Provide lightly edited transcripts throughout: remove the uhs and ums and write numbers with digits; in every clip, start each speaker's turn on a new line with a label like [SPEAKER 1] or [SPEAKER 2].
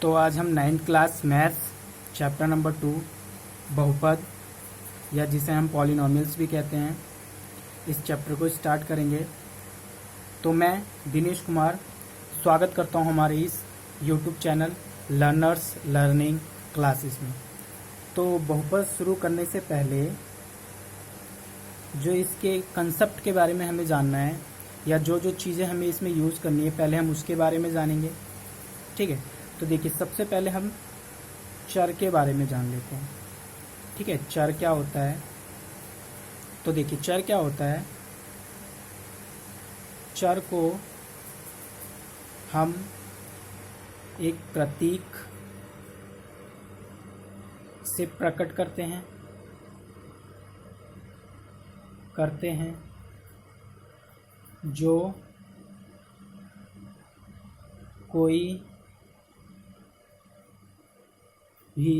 [SPEAKER 1] तो आज हम 9th class maths chapter number 2 बहुपद या जिसे हम पॉलिनोमियल्स भी कहते हैं, इस चैप्टर को स्टार्ट करेंगे। तो मैं दिनेश कुमार स्वागत करता हूं हमारे इस YouTube channel learners learning classes में। तो बहुपद शुरू करने से पहले जो इसके कंसेप्ट के बारे में हमें जानना है या जो जो चीज़ें हमें इसमें यूज़ करनी है, पहले हम उसके बारे में जानेंगे। ठीक है, तो देखिए सबसे पहले हम चर के बारे में जान लेते हैं। ठीक है, चर क्या होता है? तो देखिए चर क्या होता है। चर को हम एक प्रतीक से प्रकट करते हैं जो कोई भी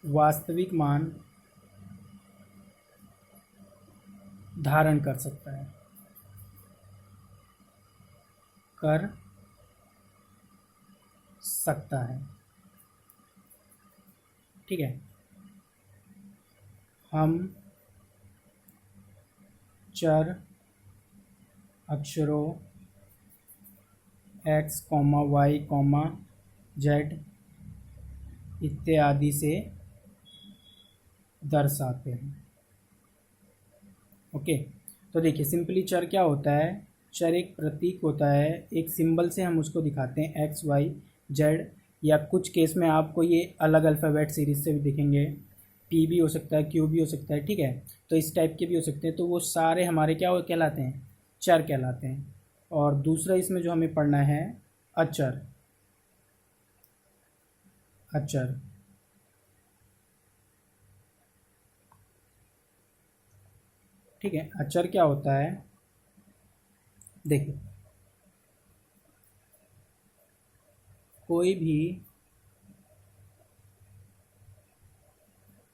[SPEAKER 1] वास्तविक मान धारण कर सकता है, ठीक है। हम चर अक्षरों x, y, z इत्यादि से दर्शाते हैं। ओके, तो देखिए सिंपली चर क्या होता है। चर एक प्रतीक होता है, एक सिंबल से हम उसको दिखाते हैं x, y, z, या कुछ केस में आपको ये अलग अल्फ़ाबेट सीरीज से भी दिखेंगे। p भी हो सकता है, q भी हो सकता है, ठीक है। तो इस टाइप के भी हो सकते हैं। तो वो सारे हमारे क्या कहलाते हैं? चर कहलाते हैं। और दूसरा इसमें जो हमें पढ़ना है अचर। ठीक है, अचर क्या होता है? देखिए कोई भी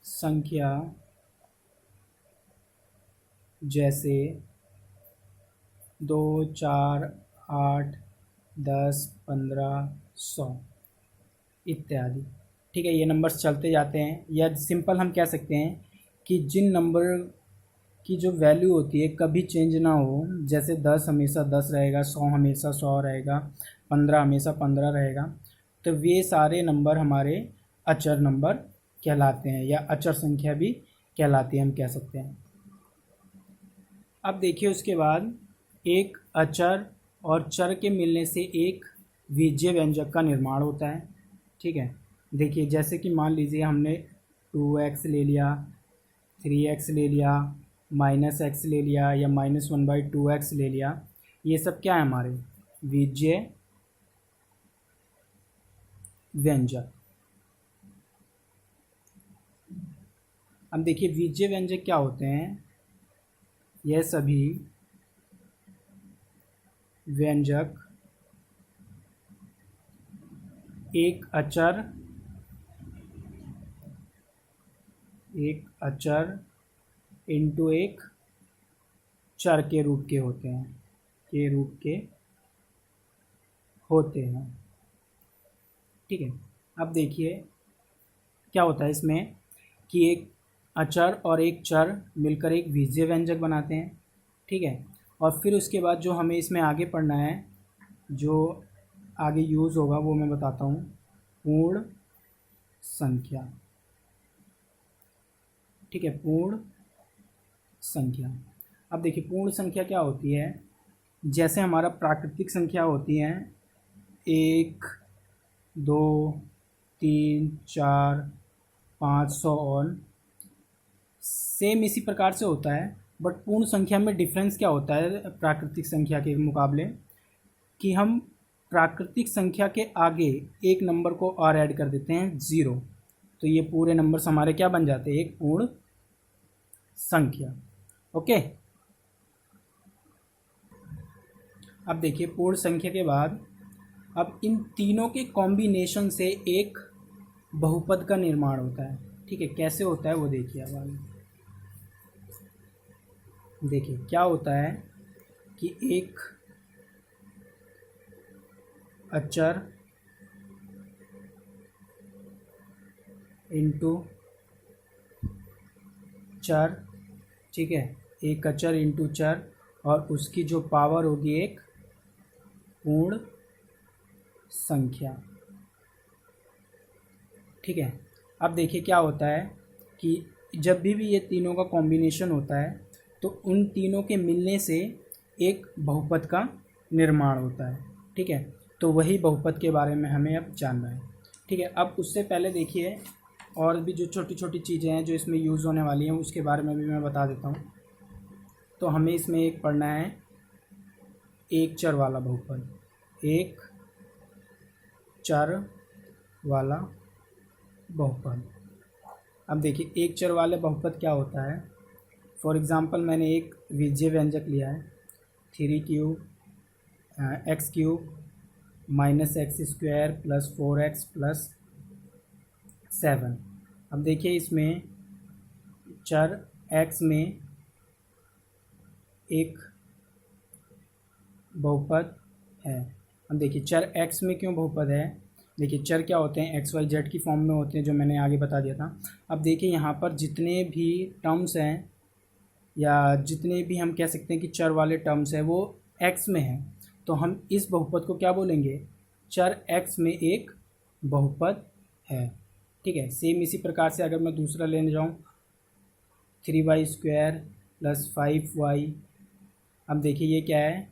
[SPEAKER 1] संख्या जैसे 2, 4, 8, 10, 15, 100 इत्यादि, ठीक है। ये नंबर्स चलते जाते हैं, या सिंपल हम कह सकते हैं कि जिन नंबर की जो वैल्यू होती है कभी चेंज ना हो, जैसे 10 हमेशा 10 रहेगा, 100 हमेशा 100 रहेगा, 15 हमेशा 15 रहेगा, तो वे सारे नंबर हमारे अचर नंबर कहलाते हैं, या अचर संख्या भी कहलाती है, हम कह सकते हैं। अब देखिए उसके बाद एक अचर और चर के मिलने से एक विजय व्यंजक का निर्माण होता है। ठीक है, देखिए जैसे कि मान लीजिए हमने 2x ले लिया, 3x ले लिया, -x ले लिया, या -1/2x ले लिया। ये सब क्या है? हमारे विजय व्यंजक। अब देखिए विजय व्यंजक क्या होते हैं। यह सभी व्यंजक एक अचर इनटू एक चर के रूप के होते हैं, ठीक है। अब देखिए क्या होता है इसमें कि एक अचर और एक चर मिलकर एक विजय व्यंजक बनाते हैं, ठीक है। और फिर उसके बाद जो हमें इसमें आगे पढ़ना है, जो आगे यूज़ होगा वो मैं बताता हूँ। पूर्ण संख्या, ठीक है, पूर्ण संख्या। अब देखिए पूर्ण संख्या क्या होती है। जैसे हमारा प्राकृतिक संख्या होती है 1, 2, 3, 4, 500 और सेम इसी प्रकार से होता है। बट पूर्ण संख्या में डिफरेंस क्या होता है प्राकृतिक संख्या के मुकाबले, कि हम प्राकृतिक संख्या के आगे एक नंबर को और ऐड कर देते हैं 0, तो ये पूरे नंबर्स हमारे क्या बन जाते हैं? एक पूर्ण संख्या। ओके, अब देखिए पूर्ण संख्या के बाद अब इन तीनों के कॉम्बिनेशन से एक बहुपद का निर्माण होता है। ठीक है, कैसे होता है वो देखिए। अब आगे देखिए क्या होता है कि एक अचर इंटू चर, ठीक है, एक का चर इंटू चर, और उसकी जो पावर होगी एक पूर्ण संख्या। ठीक है, अब देखिए क्या होता है कि जब भी ये तीनों का कॉम्बिनेशन होता है तो उन तीनों के मिलने से एक बहुपद का निर्माण होता है। ठीक है, तो वही बहुपद के बारे में हमें अब जानना है। ठीक है, अब उससे पहले देखिए और भी जो छोटी छोटी चीज़ें हैं जो इसमें यूज़ होने वाली हैं उसके बारे में भी मैं बता देता हूँ। तो हमें इसमें एक पढ़ना है एक चर वाला बहुपद, एक चर वाला बहुपद। अब देखिए एक चर वाले बहुपद क्या होता है। फॉर एग्ज़ाम्पल मैंने एक विजय व्यंजक लिया है 3 x cube minus x square plus 4x plus 7। अब देखिए इसमें चर x में एक बहुपद है। अब देखिए चर x में क्यों बहुपद है, देखिए चर क्या होते हैं एक्स वाई जेड की फॉर्म में होते हैं जो मैंने आगे बता दिया था। अब देखिए यहाँ पर जितने भी टर्म्स हैं या जितने भी हम कह सकते हैं कि चर वाले टर्म्स हैं वो x में हैं, तो हम इस बहुपद को क्या बोलेंगे, चर x में एक बहुपद है। ठीक है, सेम इसी प्रकार से अगर मैं दूसरा लेने जाऊँ 3y स्क्वायर प्लस 5y, अब देखिए ये क्या है,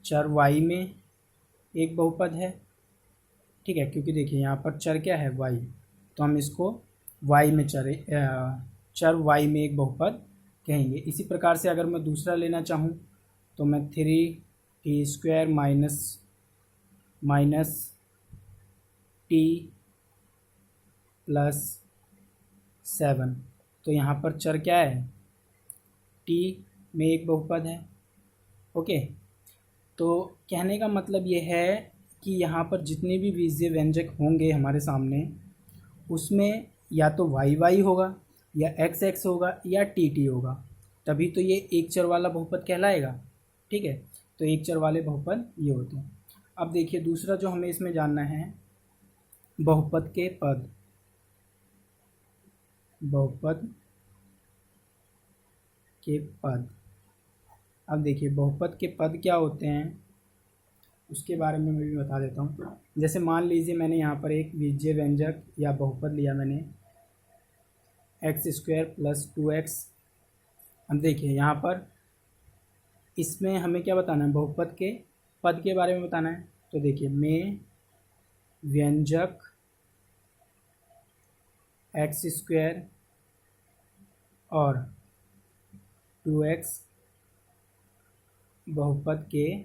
[SPEAKER 1] चर y में एक बहुपद है। ठीक है, क्योंकि देखिए यहाँ पर चर क्या है y, तो हम इसको y में चर y में एक बहुपद कहेंगे। इसी प्रकार से अगर मैं दूसरा लेना चाहूँ तो मैं 3t square minus t plus 7, तो यहाँ पर चर क्या है t में एक बहुपद है। ओके, तो कहने का मतलब ये है कि यहाँ पर जितने भी बीजीय व्यंजक होंगे हमारे सामने उसमें या तो वाई वाई होगा या एक्स एक्स होगा या टी टी होगा, तभी तो ये एक चर वाला बहुपद कहलाएगा। ठीक है, तो एक चर वाले बहुपद ये होते हैं। अब देखिए दूसरा जो हमें इसमें जानना है बहुपद के पद, बहुपद के पद। अब देखिए बहुपद के पद क्या होते हैं उसके बारे में मैं भी बता देता हूँ। जैसे मान लीजिए मैंने यहाँ पर एक बीजीय व्यंजक या बहुपद लिया मैंने एक्स स्क्वायर प्लस 2x। अब देखिए यहाँ पर इसमें हमें क्या बताना है, बहुपद के पद के बारे में बताना है। तो देखिए में व्यंजक एक्स स्क्वायर और 2x बहुपद के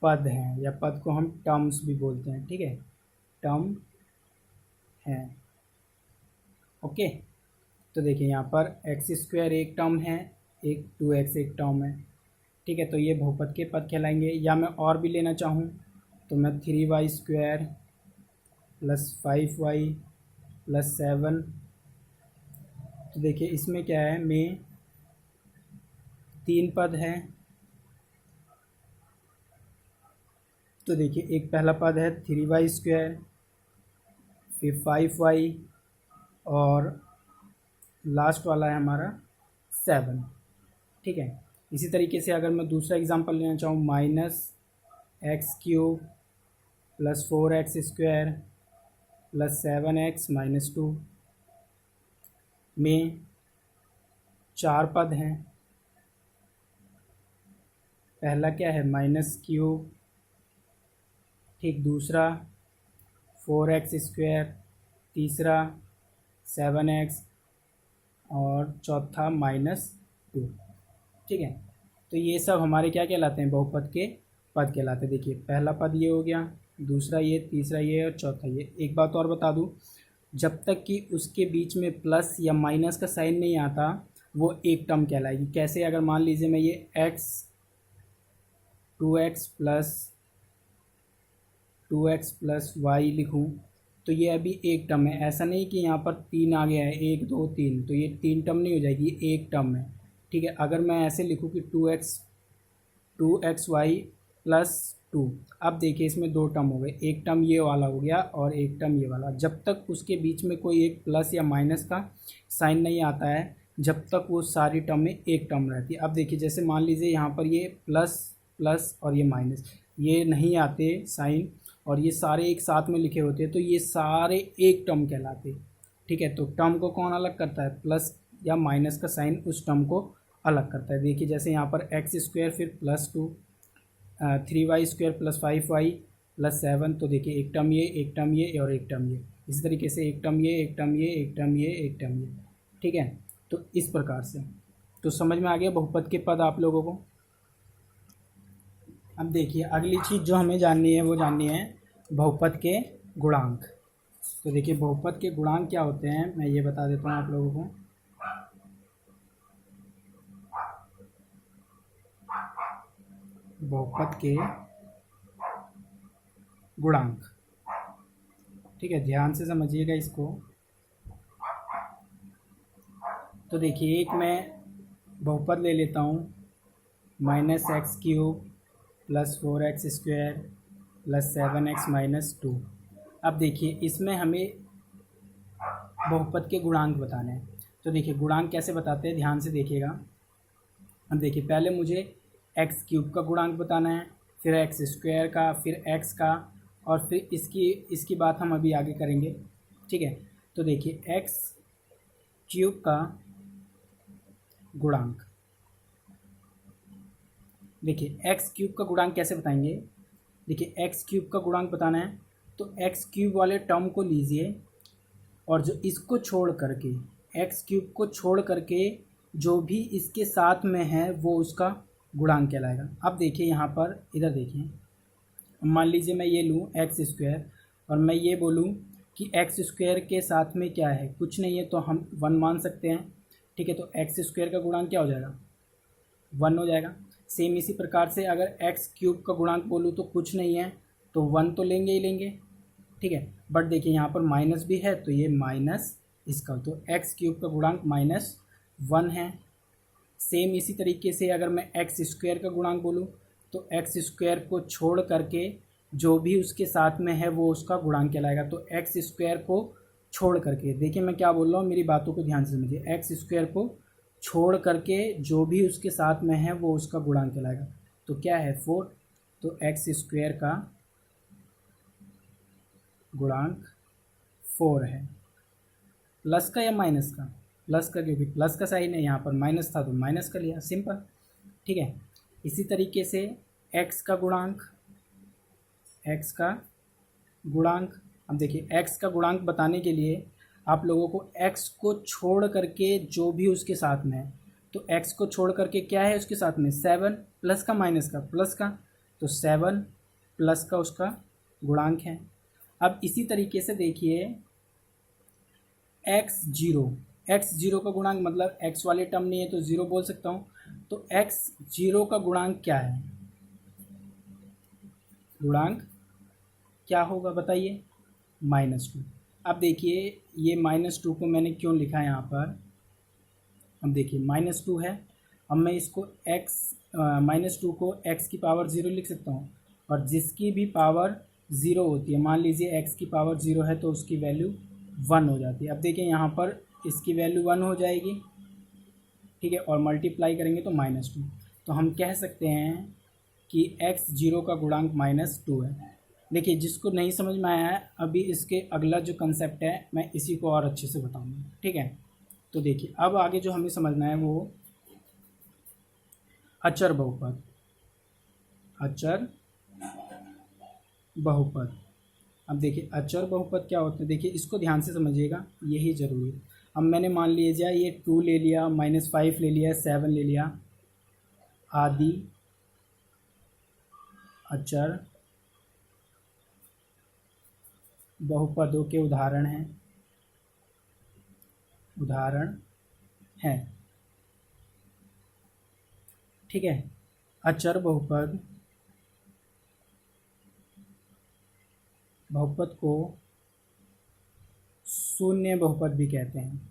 [SPEAKER 1] पद हैं, या पद को हम टर्म्स भी बोलते हैं। ठीक है, टर्म है। ओके, तो देखिए यहाँ पर एक्स स्क्वायर एक टर्म है, एक 2x एक टर्म है। ठीक है, तो ये बहुपद के पद कहलाएंगे। या मैं और भी लेना चाहूँ तो मैं 3y square plus 5y plus 7, तो देखिए इसमें क्या है, में 3 पद है। तो देखिए एक पहला पद है 3y स्क्वायर, फिर 5y और लास्ट वाला है हमारा 7। ठीक है, इसी तरीके से अगर मैं दूसरा एग्जांपल लेना चाहूँ minus x cube plus 4x square plus 7x minus 2, में 4 पद हैं। पहला क्या है माइनस क्यूब, ठीक, दूसरा 4x स्क्वायर, तीसरा 7x और चौथा -2। ठीक है, तो ये सब हमारे क्या कहलाते हैं, बहुपद के पद कहलाते हैं। देखिए पहला पद ये हो गया, दूसरा ये, तीसरा ये और चौथा ये। एक बात और बता दूं, जब तक कि उसके बीच में प्लस या माइनस का साइन नहीं आता वो एक टर्म कहलाएगी। कैसे, अगर मान लीजिए मैं ये x 2x प्लस y लिखूं तो ये अभी एक टर्म है। ऐसा नहीं कि यहाँ पर 3 आ गया है, 1 2 3, तो ये 3 टर्म नहीं हो जाएगी, ये एक टर्म है। ठीक है, अगर मैं ऐसे लिखूं कि 2xy प्लस 2। अब देखिए इसमें दो टर्म हो गए, एक टर्म ये वाला हो गया और एक टर्म ये वाला। जब तक उसके बीच में कोई एक प्लस या माइनस का साइन नहीं आता है, जब तक वो सारी टर्म में एक टर्म रहती है। अब देखिए जैसे मान लीजिए यहाँ पर ये प्लस प्लस और ये माइनस, ये नहीं आते साइन और ये सारे एक साथ में लिखे होते हैं, तो ये सारे एक टर्म कहलाते। ठीक है, तो टर्म को कौन अलग करता है? प्लस या माइनस का साइन उस टर्म को अलग करता है। देखिए जैसे यहाँ पर एक्स स्क्वायर फिर +2, 3y² + 5y + 7, तो देखिए एक टर्म ये, एक टर्म ये और एक टर्म ये, इसी तरीके से एक टर्म ये, एक टर्म ये, एक टर्म ये, एक टर्म ये। ठीक है, तो इस प्रकार से तो समझ में आ गया बहुपद के पद आप लोगों को। अब देखिए अगली चीज़ जो हमें जाननी है वो जाननी है बहुपद के गुणांक। तो देखिए बहुपद के गुणांक क्या होते हैं मैं ये बता देता हूँ आप लोगों को। बहुपद के गुणांक, ठीक है, ध्यान से समझिएगा इसको। तो देखिए एक मैं बहुपद ले लेता हूँ -x³ + 4x² + 7x - 2। अब देखिए इसमें हमें बहुपद के गुणांक बताने हैं। तो देखिए गुणांक कैसे बताते हैं, ध्यान से देखिएगा। अब देखिए पहले मुझे x³ का गुणांक बताना है, फिर x² का, फिर x का, और फिर इसकी बात हम अभी आगे करेंगे। ठीक है, तो देखिए x³ का गुणांक, देखिए x³ का गुणांक कैसे बताएंगे। देखिए x³ का गुणांक बताना है तो x³ वाले टर्म को लीजिए और जो इसको छोड़ करके, x³ को छोड़ करके जो भी इसके साथ में है वो उसका गुणांक कहलाएगा। अब देखिए यहाँ पर इधर देखिए, मान लीजिए मैं ये लूँ x² और मैं ये बोलूँ कि x² के साथ में क्या है, कुछ नहीं है, तो हम 1 मान सकते हैं। ठीक है, तो x² का गुणांक क्या हो जाएगा, 1 हो जाएगा। सेम इसी प्रकार से अगर x³ का गुणांक बोलूँ तो कुछ नहीं है, तो 1 तो लेंगे ही लेंगे। ठीक है, बट देखिए यहाँ पर माइनस भी है, तो ये माइनस इसका, तो x³ का गुणांक -1 है। सेम इसी तरीके से अगर मैं x² का गुणांक बोलूँ तो x² को छोड़ करके जो भी उसके साथ में है वो उसका गुणांक कहलाएगा। तो x² को छोड़ करके, देखिए मैं क्या बोल रहा हूँ, मेरी बातों को ध्यान से समझिए, x² को छोड़ करके जो भी उसके साथ में है वो उसका गुणांक कहलाएगा। तो क्या है 4, तो x² का गुणांक 4 है। प्लस का या माइनस का, प्लस का, क्योंकि प्लस का साइन है, यहाँ पर माइनस था तो माइनस का लिया, सिंपल। ठीक है, इसी तरीके से x का गुणांक, x का गुणांक, अब देखिए x का गुणांक बताने के लिए आप लोगों को x को छोड़ करके जो भी उसके साथ में है, तो x को छोड़ करके क्या है उसके साथ में 7, प्लस का माइनस का, प्लस का, तो 7 प्लस का उसका गुणांक है। अब इसी तरीके से देखिए x0 का गुणांक, मतलब x वाले टर्म नहीं है तो 0 बोल सकता हूँ, तो x0 का गुणांक क्या है, गुणांक क्या होगा बताइए, -2। अब देखिए ये -2 को मैंने क्यों लिखा है यहाँ पर, अब देखिए -2 है, अब मैं इसको -2 को x की पावर 0 लिख सकता हूँ, और जिसकी भी पावर 0 होती है, मान लीजिए x की पावर 0 है तो उसकी वैल्यू 1 हो जाती है। अब देखिए यहाँ पर इसकी वैल्यू 1 हो जाएगी। ठीक है, और मल्टीप्लाई करेंगे तो -2, तो हम कह सकते हैं कि x0 का गुणांक -2 है। देखिए जिसको नहीं समझ में आया है, अभी इसके अगला जो कंसेप्ट है मैं इसी को और अच्छे से बताऊंगा। ठीक है, तो देखिए अब आगे जो हमें समझना है वो अचर बहुपद, अचर बहुपद। अब देखिए अचर बहुपद क्या होता है, देखिए इसको ध्यान से समझिएगा, यही जरूरी है। अब मैंने मान लीजिए ये 2 ले लिया, -5 ले लिया, 7 ले लिया, आदि अचर बहुपदों के उदाहरण हैं। ठीक है, अचर बहुपद को शून्य बहुपद भी कहते हैं,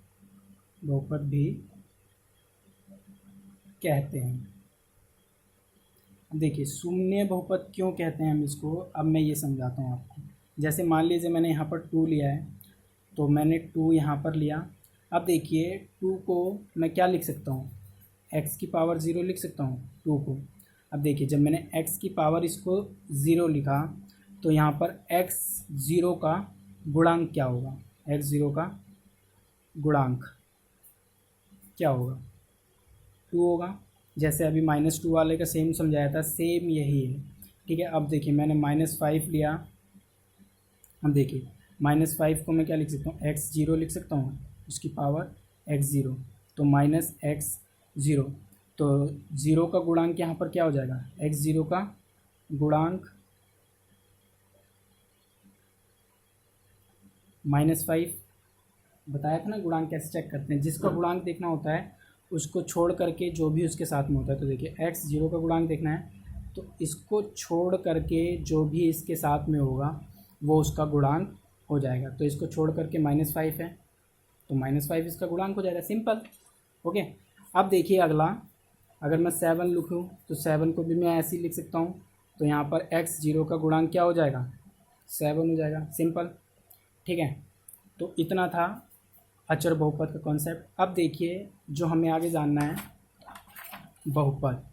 [SPEAKER 1] बहुपद भी कहते हैं। देखिए शून्य बहुपद क्यों कहते हैं हम इसको, अब मैं ये समझाता हूँ आपको। जैसे मान लीजिए मैंने यहाँ पर 2 लिया है, तो मैंने 2 यहाँ पर लिया। अब देखिए 2 को मैं क्या लिख सकता हूँ, x की पावर 0 लिख सकता हूँ 2 को। अब देखिए जब मैंने x की पावर इसको 0 लिखा, तो यहाँ पर x0 का गुणांक क्या होगा, x0 का गुणांक क्या होगा, 2 होगा। जैसे अभी -2 वाले का सेम समझाया था, सेम यही है। ठीक है, अब देखिए मैंने -5 लिया। अब देखिए -5 को मैं क्या लिख सकता हूँ, x0 लिख सकता हूँ, उसकी पावर x0, तो -x0। तो 0 का गुणांक यहाँ पर क्या हो जाएगा, x0 का गुणांक -5। बताया था ना गुणांक कैसे चेक करते हैं, जिसका गुणांक देखना होता है उसको छोड़ करके जो भी उसके साथ में होता है। तो देखिए x0 का गुणांक देखना है, तो इसको छोड़ करके जो भी इसके साथ में होगा वो उसका गुणांक हो जाएगा। तो इसको छोड़ करके -5 है, तो -5 इसका गुणांक हो जाएगा, सिंपल। ओके, अब देखिए अगला, अगर मैं 7 लिखूँ तो 7 को भी मैं ऐसे ही लिख सकता हूँ। तो यहाँ पर x0 का गुणांक क्या हो जाएगा, 7 हो जाएगा, सिंपल। ठीक है, तो इतना था अचर बहुपद का कॉन्सेप्ट। अब देखिए जो हमें आगे जानना है बहुपद।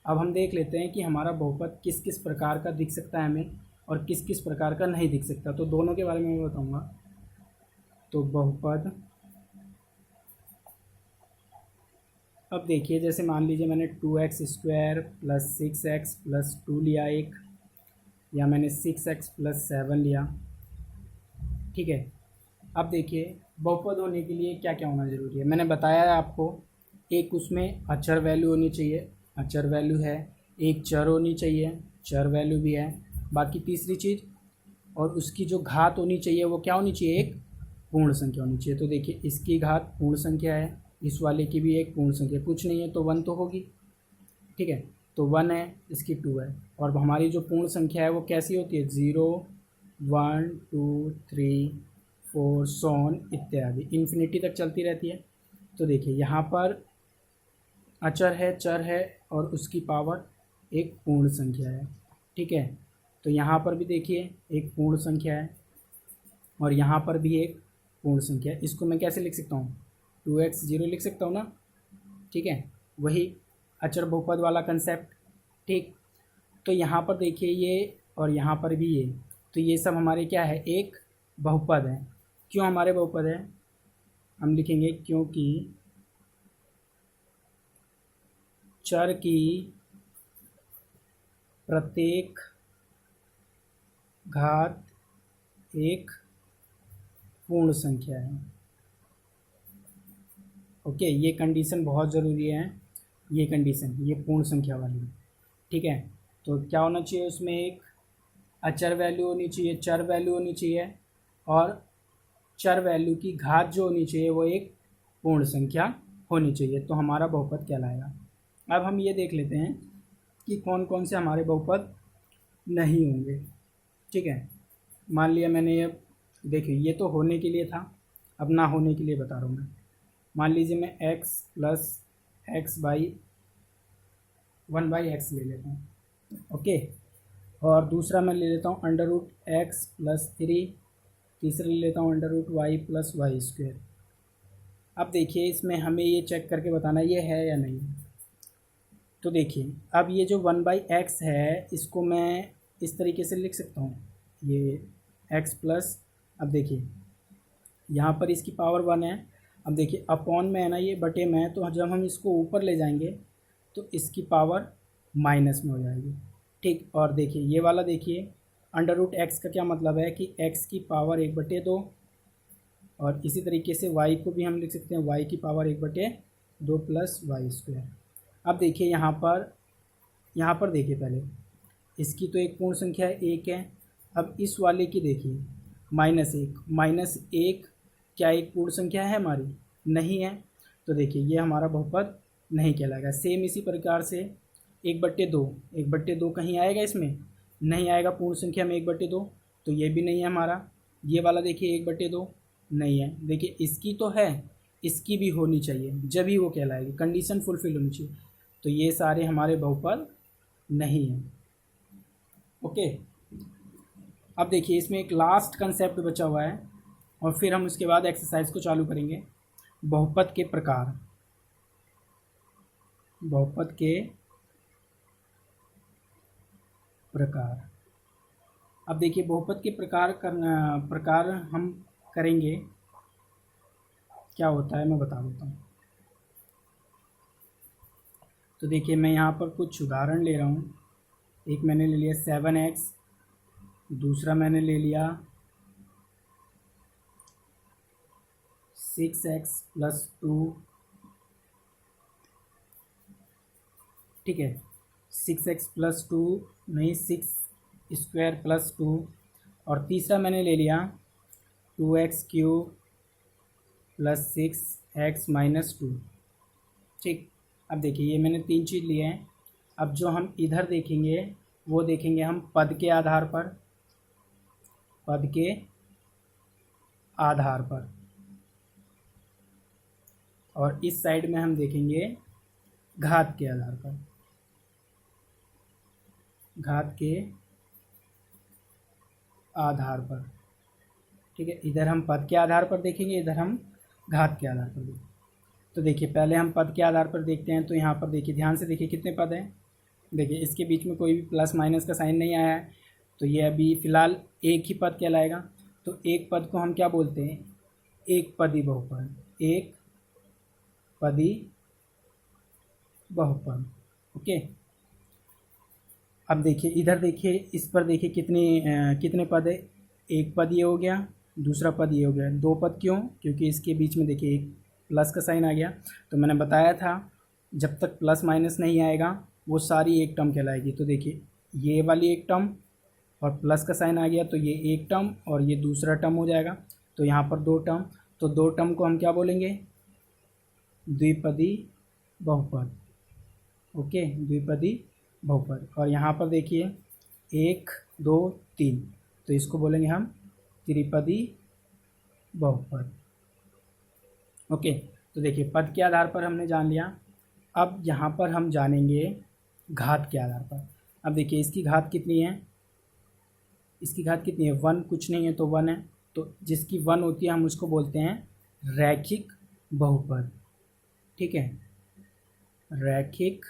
[SPEAKER 1] अब हम देख लेते हैं कि हमारा बहुपद किस किस प्रकार का दिख सकता है हमें और किस किस प्रकार का नहीं दिख सकता। तो दोनों के बारे में मैं बताऊंगा। तो बहुपद, अब देखिए जैसे मान लीजिए मैंने 2x² + 6x + 2 लिया एक, या मैंने 6x + 7 लिया। ठीक है, अब देखिए बहुपद होने के लिए क्या क्या होना ज़रूरी है, मैंने बताया है आपको। एक उसमें अचर वैल्यू होनी चाहिए, अचर वैल्यू है। एक चर होनी चाहिए, चर वैल्यू भी है। बाकी तीसरी चीज़, और उसकी जो घात होनी चाहिए वो क्या होनी चाहिए, एक पूर्ण संख्या होनी चाहिए। तो देखिए इसकी घात पूर्ण संख्या है, इस वाले की भी एक पूर्ण संख्या, कुछ नहीं है तो 1 तो होगी। ठीक है, तो 1 है, इसकी 2 है। और हमारी जो पूर्ण संख्या है वो कैसी होती है, 0 1 2 3 4 सोन इत्यादि, इन्फिनिटी तक चलती रहती है। तो देखिए यहाँ पर अचर है, चर है, और उसकी पावर एक पूर्ण संख्या है। ठीक है, तो यहाँ पर भी देखिए एक पूर्ण संख्या है और यहाँ पर भी एक पूर्ण संख्या है। इसको मैं कैसे लिख सकता हूँ, 2x0 लिख सकता हूँ ना। ठीक है, वही अचर बहुपद वाला कंसेप्ट। ठीक, तो यहाँ पर देखिए ये, और यहाँ पर भी ये, तो ये सब हमारे क्या है, एक बहुपद है। क्यों हमारे बहुपद है, हम लिखेंगे क्योंकि चर की प्रत्येक घात एक पूर्ण संख्या है। ओके, ये कंडीशन बहुत ज़रूरी है, ये कंडीशन, ये पूर्ण संख्या वाली। ठीक है, तो क्या होना चाहिए उसमें, एक अचर वैल्यू होनी चाहिए, चर वैल्यू होनी चाहिए, और चर वैल्यू की घात जो होनी चाहिए वो एक पूर्ण संख्या होनी चाहिए, तो हमारा बहुपद कहलाएगा। अब हम ये देख लेते हैं कि कौन कौन से हमारे बहुपद नहीं होंगे। ठीक है, मान लिया मैंने ये, देखिए ये तो होने के लिए था, अब ना होने के लिए बता रहा हूँ मैं। मान लीजिए मैं x + x/1/x ले लेता हूँ। ओके, और दूसरा मैं ले लेता हूँ √x + 3, तीसरा ले लेता हूँ √y + y²। अब देखिए इसमें हमें ये चेक करके बताना ये है या नहीं। तो देखिए अब ये जो 1/x है इसको मैं इस तरीके से लिख सकता हूँ, ये x प्लस, अब देखिए यहाँ पर इसकी पावर 1 है। अब देखिए अपॉन में है ना, ये बटे में है, तो जब हम इसको ऊपर ले जाएंगे तो इसकी पावर माइनस में हो जाएगी। ठीक, और देखिए ये वाला देखिए √x का क्या मतलब है कि x की पावर 1/2, और इसी तरीके से y को भी हम लिख सकते हैं y की पावर 1/2 + y²। अब देखिए यहाँ पर देखिए पहले इसकी तो एक पूर्ण संख्या है, 1 है। अब इस वाले की देखिए -1 क्या एक पूर्ण संख्या है हमारी, नहीं है। तो देखिए ये हमारा बहुपद नहीं कहलाएगा। सेम इसी प्रकार से 1/2 कहीं आएगा, इसमें नहीं आएगा, पूर्ण संख्या में 1/2, तो ये भी नहीं है हमारा। ये वाला देखिए 1/2 नहीं है। देखिए इसकी तो है, इसकी भी होनी चाहिए, जब ही वो कहलाएगी, कंडीशन फुलफिल होनी चाहिए। तो ये सारे हमारे बहुपद नहीं है। ओके, अब देखिए इसमें एक लास्ट कंसेप्ट बचा हुआ है और फिर हम उसके बाद एक्सरसाइज को चालू करेंगे। बहुपद के प्रकार, बहुपद के प्रकार। अब देखिए बहुपद के प्रकार हम करेंगे, क्या होता है मैं बता देता हूँ। तो देखिए मैं यहाँ पर कुछ उदाहरण ले रहा हूँ। एक मैंने ले लिया 7x, दूसरा मैंने ले लिया 6x+2, ठीक है, 6x+2 नहीं 6² + 2, और तीसरा मैंने ले लिया 2x³ + 6x-2। ठीक, अब देखिए ये मैंने 3 चीज़ लिए हैं। अब जो हम इधर देखेंगे वो देखेंगे हम पद के आधार पर, पद के आधार पर, और इस साइड में हम देखेंगे घात के आधार पर, घात के आधार पर। ठीक है, इधर हम पद के आधार पर देखेंगे, इधर हम घात के आधार पर देखेंगे। तो देखिए पहले हम पद के आधार पर देखते हैं। तो यहाँ पर देखिए ध्यान से देखिए कितने पद हैं। देखिए इसके बीच में कोई भी प्लस माइनस का साइन नहीं आया है, तो ये अभी फ़िलहाल एक ही पद कहलाएगा। तो एक पद को हम क्या बोलते हैं? एक पदी बहुपद, एक पदी बहुपद। ओके, अब देखिए इधर देखिए, इस पर देखिए कितने पद है। एक पद ये हो गया, दूसरा पद ये हो गया। दो पद क्यों? क्योंकि इसके बीच में देखिए एक प्लस का साइन आ गया। तो मैंने बताया था जब तक प्लस माइनस नहीं आएगा वो सारी एक टर्म कहलाएगी। तो देखिए ये वाली एक टर्म और प्लस का साइन आ गया तो ये एक टर्म और ये दूसरा टर्म हो जाएगा। तो यहाँ पर दो टर्म, तो दो टर्म को हम क्या बोलेंगे? द्विपदी बहुपद। ओके, द्विपदी बहुपद। और यहाँ पर देखिए 1 2 3, तो इसको बोलेंगे हम त्रिपदी बहुपद। ओके, तो देखिए पद के आधार पर हमने जान लिया। अब यहाँ पर हम जानेंगे घात के आधार पर। अब देखिए इसकी घात कितनी है? इसकी घात कितनी है? 1 कुछ नहीं है तो 1 है। तो जिसकी 1 होती है हम उसको बोलते हैं रैखिक बहुपद। ठीक है, रैखिक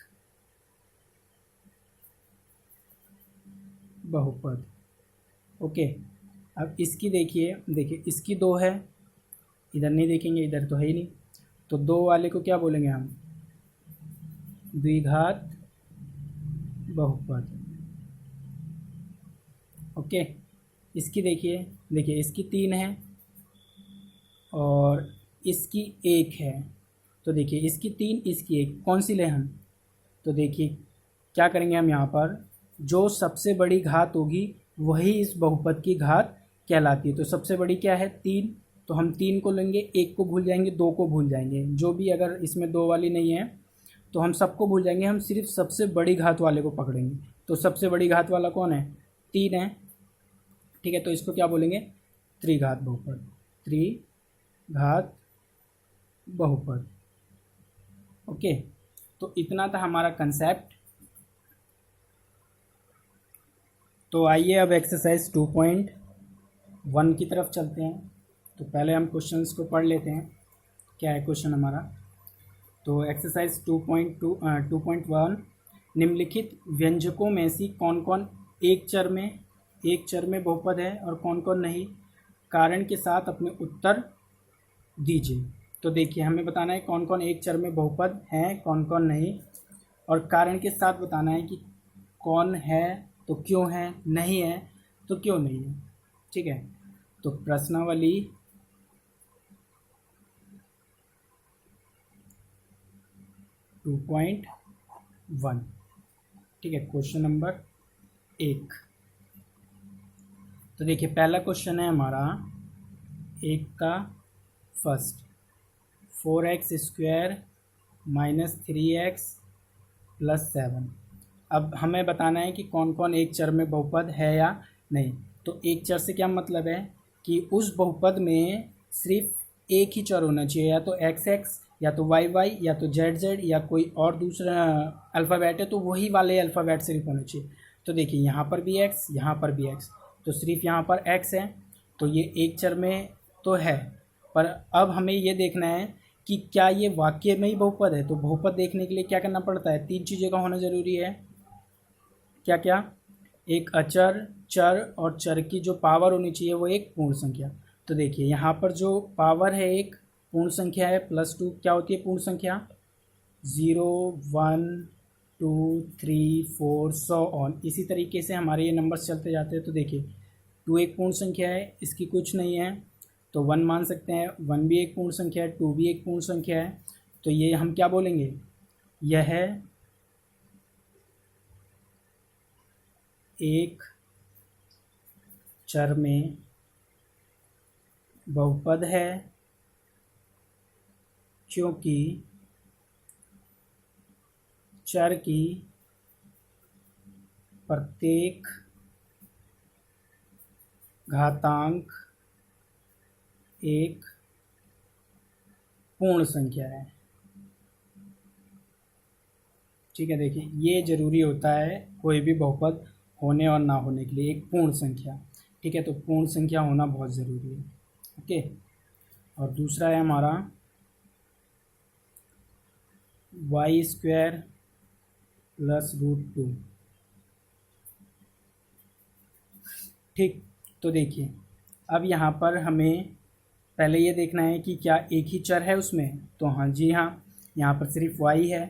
[SPEAKER 1] बहुपद। ओके, अब इसकी देखिए इसकी 2 है, इधर नहीं देखेंगे, इधर तो है ही नहीं। तो 2 वाले को क्या बोलेंगे हम? द्विघात बहुपद। ओके, इसकी देखिए इसकी 3 है और इसकी 1 है। तो देखिए इसकी 3 इसकी 1, कौन सी ले हम? तो देखिए क्या करेंगे हम, यहाँ पर जो सबसे बड़ी घात होगी वही इस बहुपद की घात कहलाती है। तो सबसे बड़ी क्या है? 3, तो हम 3 को लेंगे, 1 को भूल जाएंगे, 2 को भूल जाएंगे। जो भी अगर इसमें 2 वाली नहीं है तो हम सबको भूल जाएंगे, हम सिर्फ सबसे बड़ी घात वाले को पकड़ेंगे। तो सबसे बड़ी घात वाला कौन है? 3 है। ठीक है, तो इसको क्या बोलेंगे? त्रिघात बहुपद, त्रिघात बहुपद। ओके, तो इतना था हमारा कंसेप्ट। तो आइए अब एक्सरसाइज 2.1 की तरफ चलते हैं। तो पहले हम क्वेश्चंस को पढ़ लेते हैं, क्या है क्वेश्चन हमारा। तो एक्सरसाइज 2.1, निम्नलिखित व्यंजकों में से कौन कौन एक चर में बहुपद है और कौन कौन नहीं? कारण के साथ अपने उत्तर दीजिए। तो देखिए हमें बताना है कौन कौन एक चर में बहुपद हैं, कौन कौन नहीं, और कारण के साथ बताना है कि कौन है तो क्यों है, नहीं है तो क्यों नहीं है। ठीक है, तो प्रश्नावली 2.1, ठीक है, क्वेश्चन नंबर 1। तो देखिए पहला क्वेश्चन है हमारा 1 का फर्स्ट, 4x² - 3x + 7। अब हमें बताना है कि कौन कौन एक चर में बहुपद है या नहीं। तो एक चर से क्या मतलब है कि उस बहुपद में सिर्फ एक ही चर होना चाहिए, या तो xx या तो वाई वाई या तो जेड जेड या कोई और दूसरा अल्फ़ाबेट है तो वही वाले अल्फ़ाबेट सिर्फ होने चाहिए। तो देखिए यहाँ पर भी एक्स, यहाँ पर भी एक्स, तो सिर्फ यहाँ पर एक्स है, तो ये एक चर में तो है। पर अब हमें ये देखना है कि क्या ये वाक्य में ही बहुपद है। तो बहुपद देखने के लिए क्या करना पड़ता है, 3 चीज़ों का होना ज़रूरी है। क्या क्या, एक अचर, चर और चर की जो पावर होनी चाहिए वो एक पूर्ण संख्या। तो देखिए यहाँ पर जो पावर है एक पूर्ण संख्या है, +2 क्या होती है पूर्ण संख्या, 0 1 2 3 4 सो ऑन। इसी तरीके से हमारे ये नंबर्स चलते जाते हैं। तो देखिए 2 एक पूर्ण संख्या है, इसकी कुछ नहीं है तो 1 मान सकते हैं, 1 भी एक पूर्ण संख्या है, 2 भी एक पूर्ण संख्या है, तो ये हम क्या बोलेंगे, यह है एक चर में बहुपद है क्योंकि चर की प्रत्येक घातांक एक पूर्ण संख्या है। ठीक है, देखिए ये ज़रूरी होता है कोई भी बहुपद होने और ना होने के लिए, एक पूर्ण संख्या। ठीक है, तो पूर्ण संख्या होना बहुत ज़रूरी है। ओके, और दूसरा है हमारा y² + √2। ठीक, तो देखिए अब यहाँ पर हमें पहले ये देखना है कि क्या एक ही चर है उसमें, तो हाँ जी हाँ, यहाँ पर सिर्फ y है।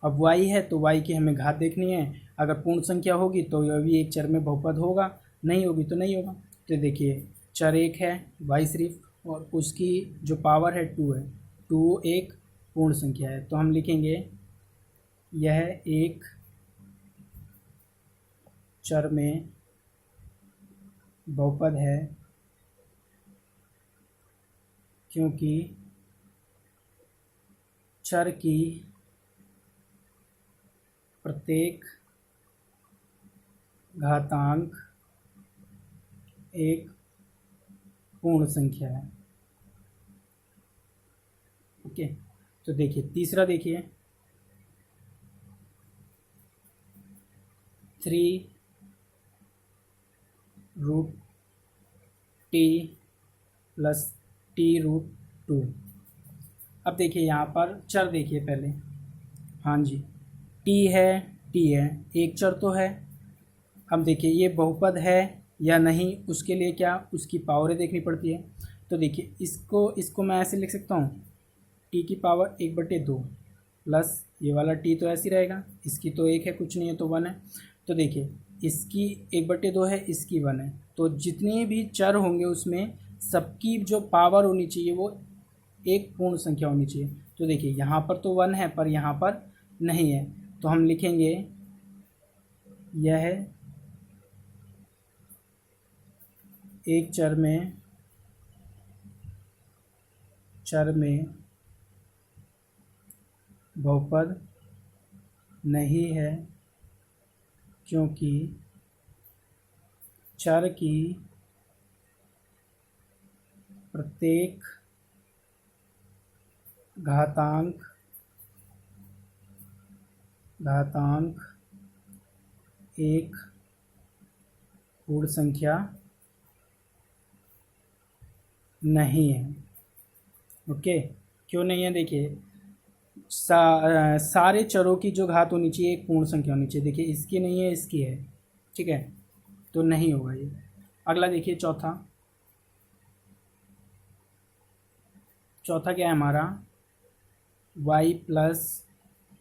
[SPEAKER 1] अब y है तो y की हमें घात देखनी है, अगर पूर्ण संख्या होगी तो यह भी एक चर में बहुपद होगा, नहीं होगी तो नहीं होगा। तो देखिए चर एक है y सिर्फ, और उसकी जो पावर है 2 है, 2 एक पूर्ण संख्या है, तो हम लिखेंगे यह एक चर में बहुपद है क्योंकि चर की प्रत्येक घातांक एक पूर्ण संख्या है। ओके, तो देखिए तीसरा देखिए 3 √t + t√2। अब देखिए यहाँ पर चर देखिए पहले, हाँ जी t है, एक चर तो है। अब देखिए ये बहुपद है या नहीं, उसके लिए क्या उसकी पावरें देखनी पड़ती है। तो देखिए इसको मैं ऐसे लिख सकता हूँ, t की पावर 1/2 प्लस ये वाला t तो ऐसे ही रहेगा, इसकी तो 1 है, कुछ नहीं है तो 1 है। तो देखिए इसकी 1/2 है, इसकी 1 है, तो जितने भी चर होंगे उसमें सबकी जो पावर होनी चाहिए वो एक पूर्ण संख्या होनी चाहिए। तो देखिए यहाँ पर तो 1 है पर यहाँ पर नहीं है, तो हम लिखेंगे यह एक चर में बहुपद नहीं है क्योंकि चर की प्रत्येक घातांक एक पूर्ण संख्या नहीं है। ओके, क्यों नहीं है, देखिए सारे चरों की जो घात होनी चाहिए एक पूर्ण संख्या होनी चाहिए। देखिए इसकी नहीं है, इसकी है, ठीक है, तो नहीं होगा ये। अगला देखिए चौथा क्या है हमारा, y +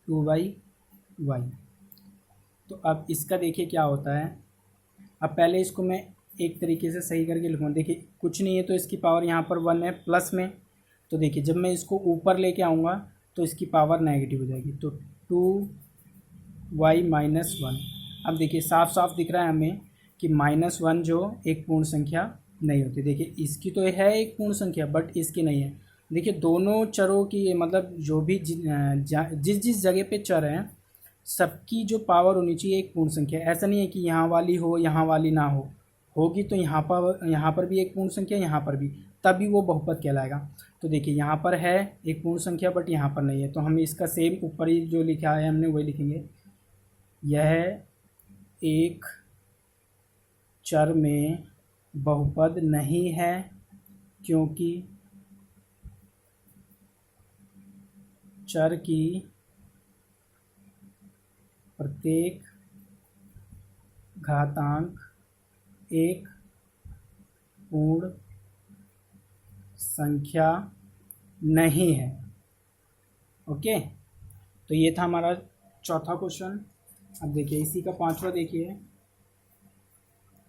[SPEAKER 1] 2y। तो अब इसका देखिए क्या होता है। अब पहले इसको मैं एक तरीके से सही करके लिखूँ। देखिए कुछ नहीं है तो इसकी पावर यहाँ पर 1 है प्लस में, तो देखिए जब मैं इसको ऊपर लेके आऊँगा तो इसकी पावर नेगेटिव हो जाएगी, तो 2y - 1। अब देखिए साफ साफ दिख रहा है हमें कि -1 जो एक पूर्ण संख्या नहीं होती। देखिए इसकी तो है एक पूर्ण संख्या बट इसकी नहीं है। देखिए दोनों चरों की मतलब जो भी जिस जगह पे चर हैं सबकी जो पावर होनी चाहिए एक पूर्ण संख्या। ऐसा नहीं है कि यहाँ वाली हो यहाँ वाली ना होगी तो यहाँ पर भी एक पूर्ण संख्या, यहाँ पर भी, तभी वो बहुपद कहलाएगा। तो तो देखिए यहाँ पर है एक पूर्ण संख्या बट यहाँ पर नहीं है, तो हम इसका सेम ऊपर ही जो लिखा है हमने वही लिखेंगे। यह एक चर में बहुपद नहीं है क्योंकि चर की प्रत्येक घातांक एक पूर्ण संख्या नहीं है। ओके, तो ये था हमारा चौथा क्वेश्चन। अब देखिए इसी का पांचवा देखिए,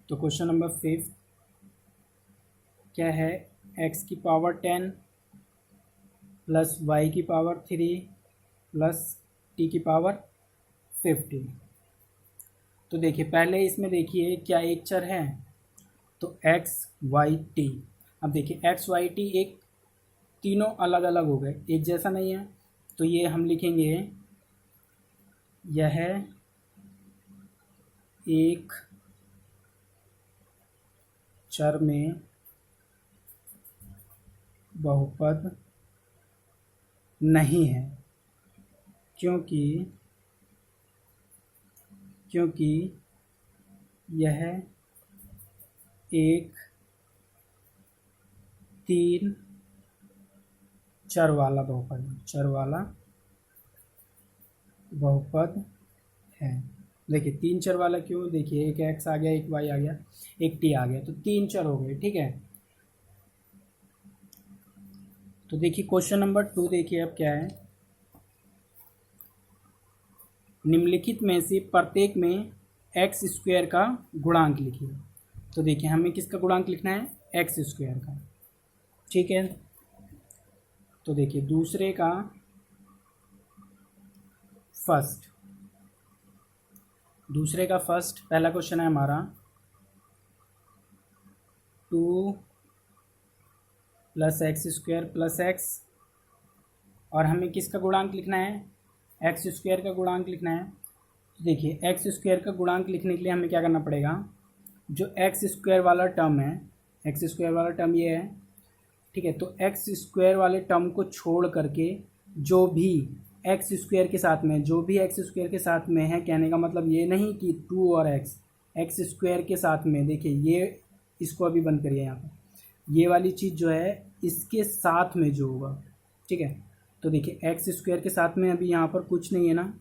[SPEAKER 1] तो क्वेश्चन नंबर 5 क्या है, x की पावर 10 प्लस y की पावर 3 प्लस t की पावर 50। तो देखिए पहले इसमें देखिए क्या एक चर है, तो x y t। अब देखिए x y t एक तीनों अलग अलग हो गए, एक जैसा नहीं है, तो ये हम लिखेंगे यह एक चर में बहुपद नहीं है क्योंकि यह एक तीन चर वाला बहुपद है। देखिए तीन चर वाला क्यों, देखिए एक x आ गया, एक y आ गया, एक t आ गया, तो तीन चर हो गए। ठीक है, तो देखिए क्वेश्चन नंबर 2 देखिए अब क्या है, निम्नलिखित में से प्रत्येक में एक्स स्क्वायर का गुणांक लिखिए। तो देखिए हमें किसका गुणांक लिखना है, एक्स स्क्वायर का। ठीक है, तो देखिए दूसरे का फर्स्ट पहला क्वेश्चन है हमारा 2 plus x square plus x, और हमें किसका गुणांक लिखना है, एक्स स्क्वायर का गुणांक लिखना है। तो देखिए एक्स स्क्वायर का गुणांक लिखने के लिए हमें क्या करना पड़ेगा, जो एक्स स्क्वायर वाला टर्म है, एक्स स्क्वायर वाला टर्म ये है। ठीक है, तो एक्स स्क्वायर वाले टर्म को छोड़ करके जो भी एक्स स्क्वायर के साथ में है, कहने का मतलब ये नहीं कि 2 और एक्स स्क्वायर के साथ में, देखिए ये इसको अभी बंद करिए, यहाँ पर ये वाली चीज़ जो है इसके साथ में जो होगा। ठीक है, तो देखिए एक्स स्क्वायर के साथ में अभी यहाँ पर कुछ नहीं है ना,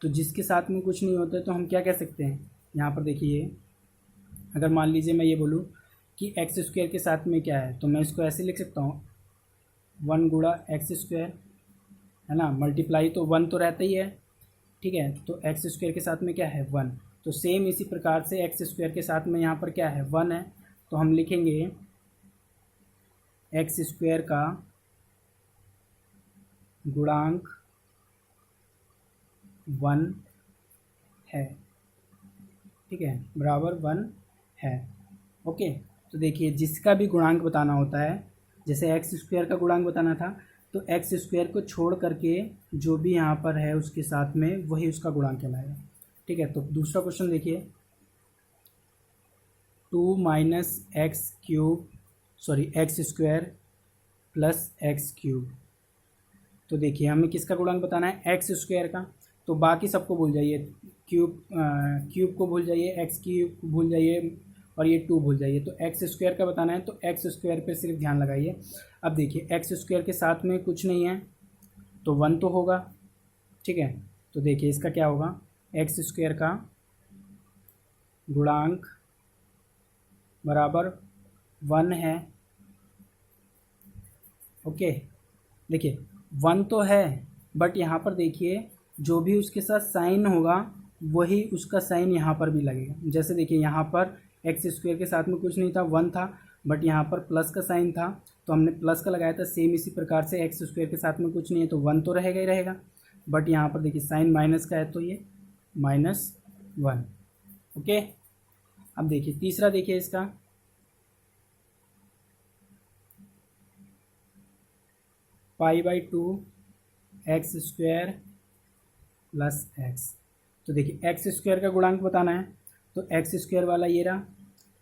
[SPEAKER 1] तो जिसके साथ में कुछ नहीं होता है तो हम क्या कह सकते हैं, यहाँ पर देखिए अगर मान लीजिए मैं ये बोलूँ कि एक्स स्क्वायर के साथ में क्या है, तो मैं इसको ऐसे लिख सकता हूँ 1 गुणा एक्स स्क्वायर, है ना, मल्टीप्लाई तो 1 तो रहता ही है। ठीक है, तो एक्स स्क्वायर के साथ में क्या है 1, तो सेम इसी प्रकार से एक्स स्क्वायर के साथ में यहाँ पर क्या है 1 है, तो हम लिखेंगे एक्स स्क्वायर का गुणांक 1 है। ठीक है, बराबर 1 है। ओके, तो देखिए जिसका भी गुणांक बताना होता है, जैसे एक्स स्क्वायर का गुणांक बताना था, तो एक्स स्क्वायर को छोड़ करके जो भी यहाँ पर है उसके साथ में वही उसका गुणांक कहलाएगा। ठीक है, तो दूसरा क्वेश्चन देखिए 2 minus x square plus x cube. तो देखिए हमें किसका गुणांक बताना है, एक्स स्क्वायर का, तो बाकी सबको भूल जाइए, क्यूब को भूल जाइए, एक्स क्यूब को भूल जाइए, और ये 2 भूल जाइए। तो एक्स स्क्वायर का बताना है, तो एक्स स्क्वायर पे सिर्फ ध्यान लगाइए। अब देखिए एक्स स्क्वायर के साथ में कुछ नहीं है, तो 1 तो होगा। ठीक है, तो देखिए इसका क्या होगा, एक्स स्क्वायर का गुणांक बराबर 1 है। ओके, देखिए 1 तो है, बट यहाँ पर देखिए जो भी उसके साथ साइन होगा वही उसका साइन यहाँ पर भी लगेगा। जैसे देखिए यहाँ पर एक्स स्क्वायर के साथ में कुछ नहीं था, 1 था, बट यहाँ पर प्लस का साइन था तो हमने प्लस का लगाया था। सेम इसी प्रकार से एक्स स्क्वायर के साथ में कुछ नहीं है तो 1 तो रहेगा ही रहेगा, बट यहाँ पर देखिए साइन माइनस का है तो ये -1। ओके, अब देखिए तीसरा देखिए इसका π/2 एक्स स्क्वायर प्लस एक्स। तो देखिए एक्स स्क्वायर का गुणांक बताना है, तो एक्स स्क्वायर वाला ये रहा।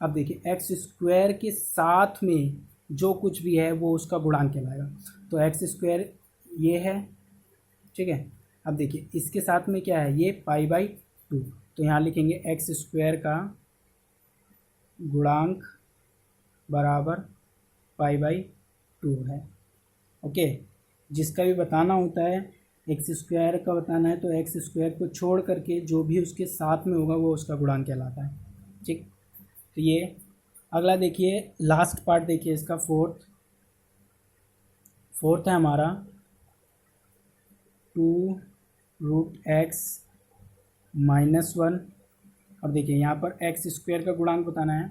[SPEAKER 1] अब देखिए एक्स स्क्वायर के साथ में जो कुछ भी है वो उसका गुणांक कहलाएगा। तो एक्स स्क्वायर ये है, ठीक है। अब देखिए इसके साथ में क्या है, ये पाई/2, तो यहाँ लिखेंगे एक्स स्क्वायर का गुणांक बराबर पाई/2 है। ओके, जिसका भी बताना होता है एक्स स्क्वायर का बताना है तो एक्स स्क्वायर को छोड़ करके जो भी उसके साथ में होगा वो उसका गुणांक कहलाता है, ठीक। तो ये अगला देखिए, लास्ट पार्ट देखिए इसका, फोर्थ है हमारा 2√x - 1। और देखिए यहाँ पर एक्स स्क्वायर का गुणांक बताना है,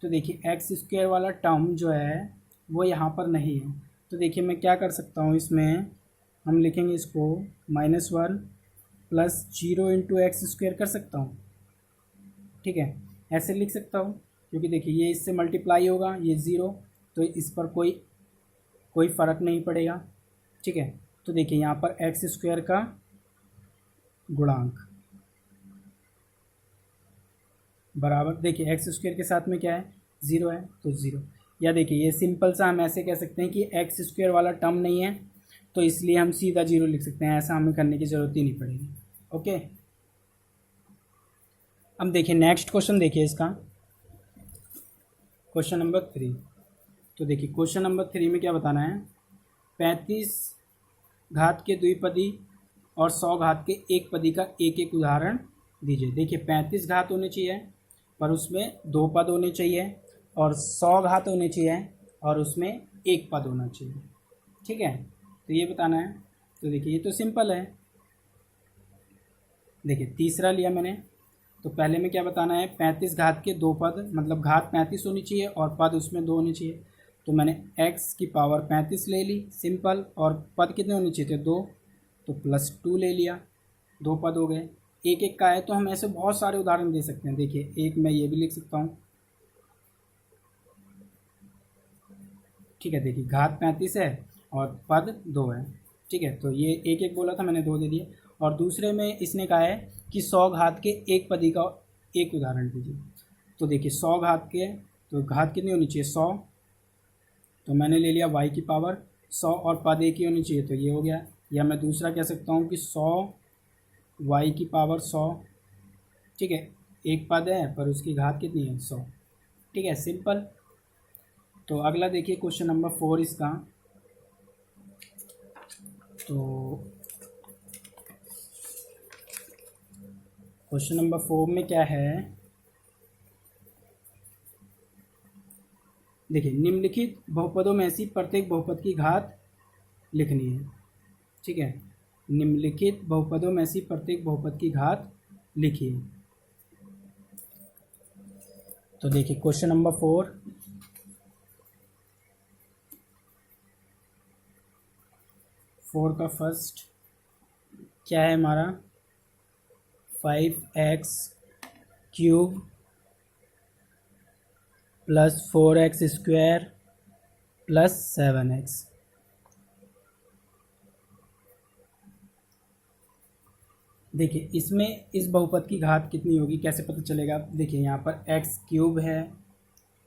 [SPEAKER 1] तो देखिए एक्स स्क्वायर वाला टर्म जो है वो यहाँ पर नहीं है। तो देखिए मैं क्या कर सकता हूँ, इसमें हम लिखेंगे इसको -1 + 0 × एक्स स्क्वायर कर सकता हूँ, ठीक है। ऐसे लिख सकता हूँ क्योंकि देखिए ये इससे मल्टीप्लाई होगा, ये 0, तो इस पर कोई फ़र्क नहीं पड़ेगा, ठीक है। तो देखिए यहाँ पर एक्स स्क्वायर का गुणांक बराबर, देखिए एक्स स्क्वायर के साथ में क्या है, 0 है, तो 0। या देखिए ये सिंपल सा हम ऐसे कह सकते हैं कि एक्स स्क्वायर वाला टर्म नहीं है तो इसलिए हम सीधा 0 लिख सकते हैं, ऐसा हमें करने की ज़रूरत ही नहीं पड़ेगी। ओके, अब देखिए नेक्स्ट क्वेश्चन देखिए इसका, क्वेश्चन नंबर 3। तो देखिए क्वेश्चन नंबर 3 में क्या बताना है, 35 घात के द्विपदी और 100 घात के एक पदी का एक एक उदाहरण दीजिए। देखिए 35 घात होने चाहिए पर उसमें 2 पद होने चाहिए, और 100 घात होने चाहिए और उसमें एक पद होना चाहिए, ठीक है। तो ये बताना है। तो देखिए ये तो सिंपल है। देखिए तीसरा लिया मैंने, तो पहले में क्या बताना है, 35 घात के 2 पद, मतलब घात 35 होनी चाहिए और पद उसमें 2 होने चाहिए। तो मैंने x की पावर 35 ले ली सिंपल, और पद कितने होने चाहिए थे, 2, तो +2 ले लिया, 2 पद हो गए। एक एक का है तो हम ऐसे बहुत सारे उदाहरण दे सकते हैं। देखिए एक मैं ये भी लिख सकता हूँ, ठीक है। देखिए घात 35 है और पद 2 है, ठीक है। तो ये एक एक बोला था मैंने, 2 दे दिए। और दूसरे में इसने कहा है कि 100 घात के एक पदी का एक उदाहरण दीजिए। तो देखिए 100 घात के, तो घात कितनी होनी चाहिए, 100, तो मैंने ले लिया y की पावर 100 और पद एक ही होनी चाहिए, तो ये हो गया। या मैं दूसरा कह सकता हूँ कि 100 y की पावर 100, ठीक है, एक पद है पर उसकी घात कितनी है, 100, ठीक है, सिंपल। तो अगला देखिए क्वेश्चन नंबर 4 इसका। तो क्वेश्चन नंबर 4 में क्या है, देखिए निम्नलिखित बहुपदों में से प्रत्येक बहुपद की घात लिखनी है, ठीक है। निम्नलिखित बहुपदों में से प्रत्येक बहुपद की घात लिखिए। तो देखिए क्वेश्चन नंबर 4 का फर्स्ट क्या है हमारा, 5x³ + 4x² + 7x। देखिए इसमें इस बहुपद की घात कितनी होगी, कैसे पता चलेगा। देखिए यहाँ पर x³ है,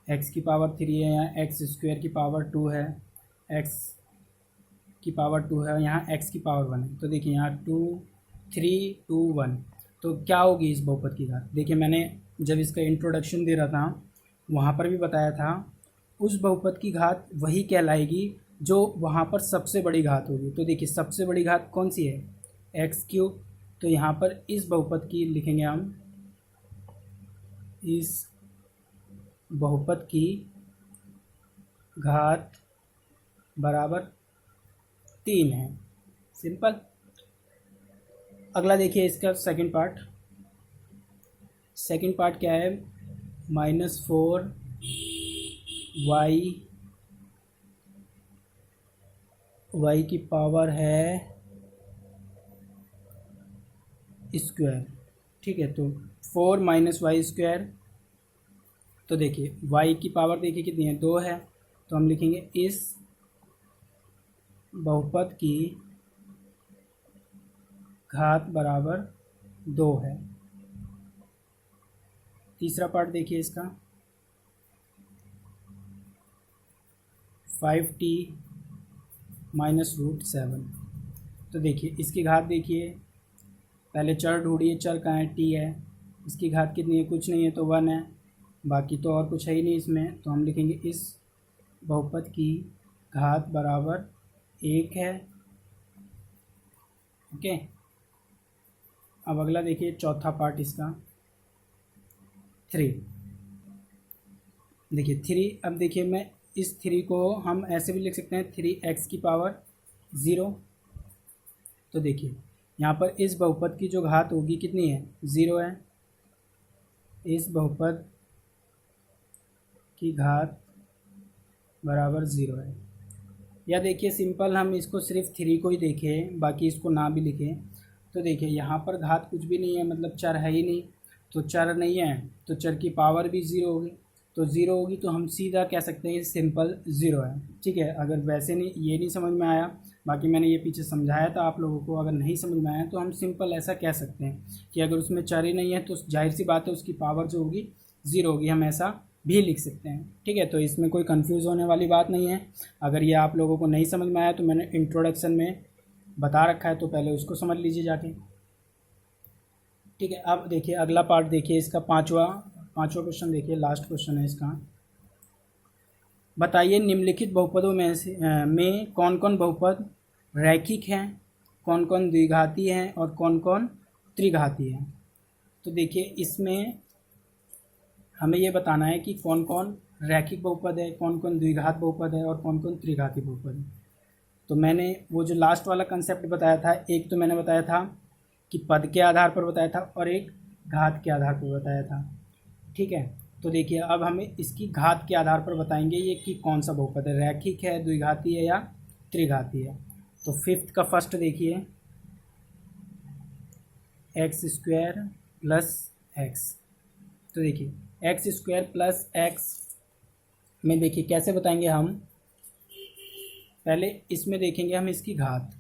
[SPEAKER 1] x की पावर 3 है, यहाँ x² की पावर 2 है, x की पावर 2 है, यहाँ x की पावर 1 है। तो देखिए यहाँ 2 3 2 1, तो क्या होगी इस बहुपद की घात। देखिए मैंने जब इसका इंट्रोडक्शन दे रहा था वहाँ पर भी बताया था, उस बहुपद की घात वही कहलाएगी जो वहाँ पर सबसे बड़ी घात होगी। तो देखिए सबसे बड़ी घात कौन सी है, x³। तो यहाँ पर इस बहुपद की लिखेंगे हम, इस बहुपद की घात बराबर 3 है, सिंपल। अगला देखिए इसका सेकंड पार्ट क्या है, -4y की पावर है स्क्वायर, ठीक है। तो 4 - y², तो देखिए y की पावर देखिए कितनी है, 2 है, तो हम लिखेंगे इस बहुपद की घात बराबर 2 है। तीसरा पार्ट देखिए इसका, 5t माइनस रूट 7। तो देखिए इसकी घात देखिए, पहले चर ढूंढिए, चर कहाँ है, t है, इसकी घात कितनी है, कुछ नहीं है तो 1 है, बाकी तो और कुछ है ही नहीं इसमें, तो हम लिखेंगे इस बहुपद की घात बराबर 1 है। ओके, अब अगला देखिए चौथा पार्ट इसका 3। देखिए 3, अब देखिए मैं इस 3 को हम ऐसे भी लिख सकते हैं 3x की पावर 0। तो देखिए यहाँ पर इस बहुपद की जो घात होगी कितनी है, 0 है, इस बहुपद की घात बराबर 0 है। या देखिए सिंपल हम इसको सिर्फ 3 को ही देखें, बाकी इसको ना भी लिखें, तो देखिए यहाँ पर घात कुछ भी नहीं है, मतलब चर है ही नहीं, तो चर नहीं है तो चर की पावर भी 0 होगी, तो 0 होगी तो हम सीधा कह सकते हैं सिंपल 0 है। ठीक है, अगर वैसे नहीं, ये नहीं समझ में आया, बाकी मैंने ये पीछे समझाया था आप लोगों को, अगर नहीं समझ में आया तो हम सिंपल ऐसा कह सकते हैं कि अगर उसमें चर ही नहीं है तो जाहिर सी बात है उसकी पावर जो होगी 0 होगी, हम ऐसा भी लिख सकते हैं। ठीक है, तो इसमें कोई कंफ्यूज होने वाली बात नहीं है। अगर ये आप लोगों को नहीं समझ में आया तो मैंने इंट्रोडक्शन में बता रखा है, तो पहले उसको समझ लीजिए जाके। ठीक है, अब देखिए अगला पार्ट देखिए, इसका पांचवा क्वेश्चन देखिए, लास्ट क्वेश्चन है इसका। बताइए निम्नलिखित बहुपदों में कौन कौन बहुपद रैखिक हैं, कौन कौन द्विघाती हैं और कौन कौन त्रिघाती हैं। तो देखिए इसमें हमें ये बताना है कि कौन कौन रैखिक बहुपद है, कौन कौन द्विघात बहुपद है और कौन कौन त्रिघाती बहुपद है। तो मैंने वो जो लास्ट वाला कंसेप्ट बताया था, एक तो मैंने बताया था कि पद के आधार पर बताया था और एक घात के आधार पर बताया था। ठीक है, तो देखिए अब हमें इसकी घात के आधार पर बताएंगे ये कि कौन सा बहुपद है, रैखिक है, द्विघाती है या त्रिघाती है। तो फिफ्थ का फर्स्ट देखिए, एक्स स्क्वायर प्लस एक्स। तो देखिए एक्स स्क्वायर प्लस एक्स में देखिए कैसे बताएंगे हम, पहले इसमें देखेंगे हम इसकी घात।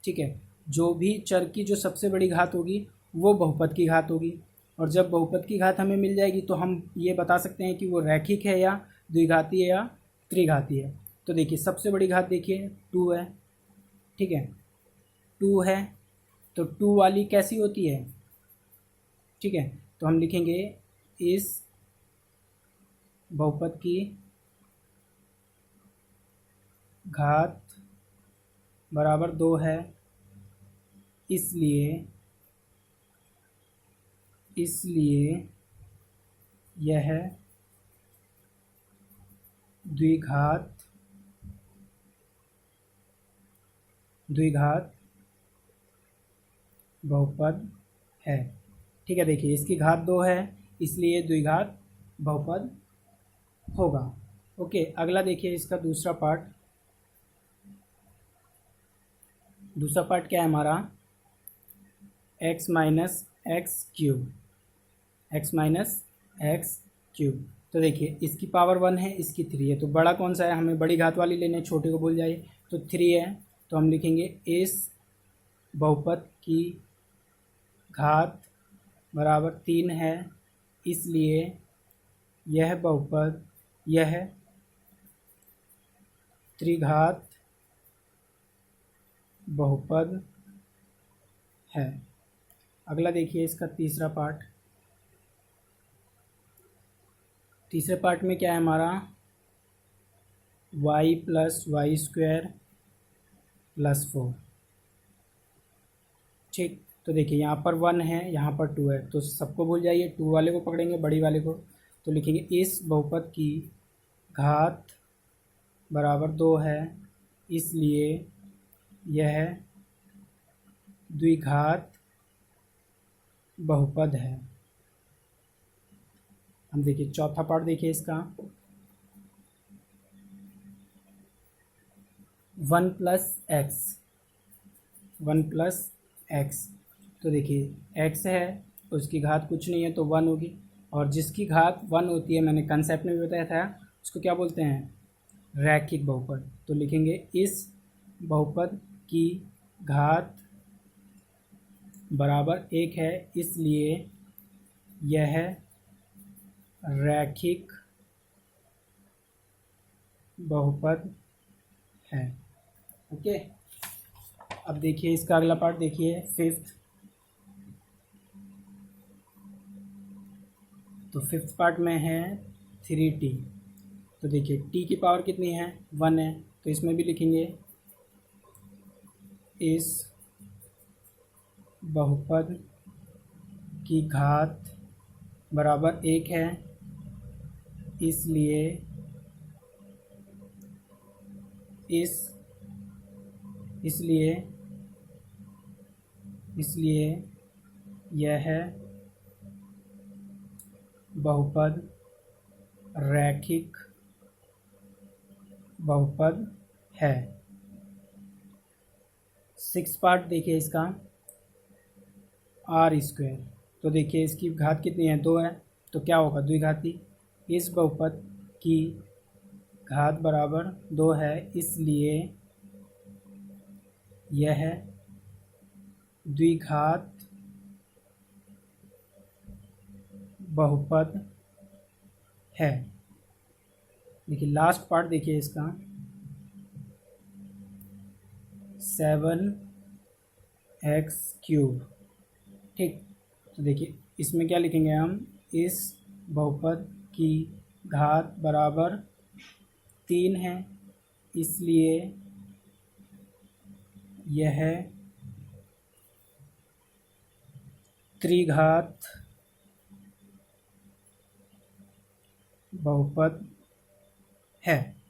[SPEAKER 1] ठीक है, जो भी चर की जो सबसे बड़ी घात होगी वो बहुपद की घात होगी, और जब बहुपद की घात हमें मिल जाएगी तो हम ये बता सकते हैं कि वो रैखिक है या द्विघाती है या त्रिघाती है। तो देखिए सबसे बड़ी घात देखिए 2 है। ठीक है, 2 है, तो 2 वाली कैसी होती है। ठीक है, तो हम लिखेंगे इस बहुपद की घात बराबर 2 है, इसलिए यह द्विघात बहुपद है। ठीक है, देखिए इसकी घात 2 है इसलिए द्विघात बहुपद होगा। ओके, अगला देखिए इसका दूसरा पार्ट क्या है हमारा, x माइनस एक्स क्यूब। तो देखिए इसकी पावर 1 है, इसकी 3 है, तो बड़ा कौन सा है, हमें बड़ी घात वाली लेने, छोटे को भूल जाइए, तो 3 है, तो हम लिखेंगे इस बहुपद की घात बराबर 3 है, इसलिए यह बहुपद यह त्रिघात बहुपद है। अगला देखिए इसका तीसरा पार्ट। तीसरे पार्ट में क्या है हमारा, y plus y square plus 4। ठीक, तो देखिए यहाँ पर 1 है, यहाँ पर 2 है, तो सबको भूल जाइए, 2 वाले को पकड़ेंगे, बड़ी वाले को, तो लिखेंगे इस बहुपद की घात बराबर 2 है, इसलिए यह द्विघात बहुपद है। हम देखिए चौथा पार्ट देखिए इसका, 1 प्लस एक्स। तो देखिए x है, उसकी घात कुछ नहीं है तो 1 होगी, और जिसकी घात 1 होती है, मैंने कंसेप्ट में भी बताया था, उसको क्या बोलते हैं, रैखिक बहुपद। तो लिखेंगे इस बहुपद की घात बराबर 1 है, इसलिए यह रैखिक बहुपद है। ओके, अब देखिए इसका अगला पार्ट देखिए, फिफ्थ। तो फिफ्थ पार्ट में है 3t। तो देखिए t की पावर कितनी है, 1 है, तो इसमें भी लिखेंगे इस बहुपद की घात बराबर 1 है, इसलिए इसलिए इसलिए यह बहुपद रैखिक बहुपद है। सिक्स पार्ट देखिए इसका, आर स्क्वायर। तो देखिए इसकी घात कितनी है, 2 है, तो क्या होगा, द्विघाती। इस बहुपद की घात बराबर 2 है, इसलिए यह द्विघात बहुपद है। देखिए लास्ट पार्ट देखिए इसका, 7x3। ठीक, तो देखिए इसमें क्या लिखेंगे हम, इस बहुपद की घात बराबर 3 है, इसलिए यह त्रिघात बहुपद है।